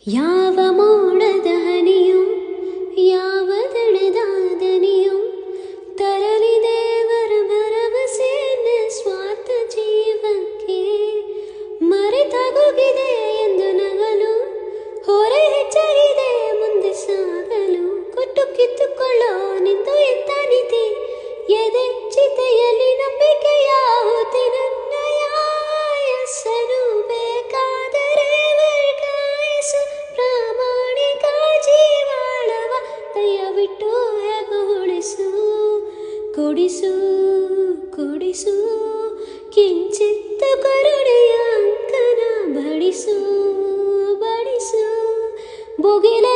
ಯಾವ ಮೋಡದ ಹನಿಯು ಯಾವ ದಣದ ದನಿಯು ತರಲಿ ದೇವರ ಭರವಸೆಯನ್ನ ಸ್ವಾರ್ಥ ಜೀವಕ್ಕೆ ಮರೆತಾಗೋಗಿದೆ ಎಂದು ನಗಲು ಹೊರೆ ಹೆಚ್ಚಾಗಿದೆ ಮುಂದೆ ಸಾಗಲು ಕೊಟ್ಟು ಕಿತ್ತುಕೊಳ್ಳೋ ನಿಂತು ಎತ್ತ ನಿಧಿ ಎದೆ ಚಿತೆಯಲ್ಲಿ ನಂಬಿಕೆಯ ಹುತಿ ನನ್ನಯ ಹೆಸರು ಬೇಕಾದರೆ ವರ್ಗಾಯಿಸು ಪ್ರಾಮಾಣಿಕ ಜೀವಾಳವ ದಯವಿಟ್ಟು ಹೆಗಗೊಳಿಸು ಕೊಡಿಸು ಕೊಡಿಸು ಕಿಂಚಿತ್ತು ಕರುಣೆಯ ಅಂಕನ ಬಡಿಸು ಬಡಿಸು ಬುಗಿಲೆ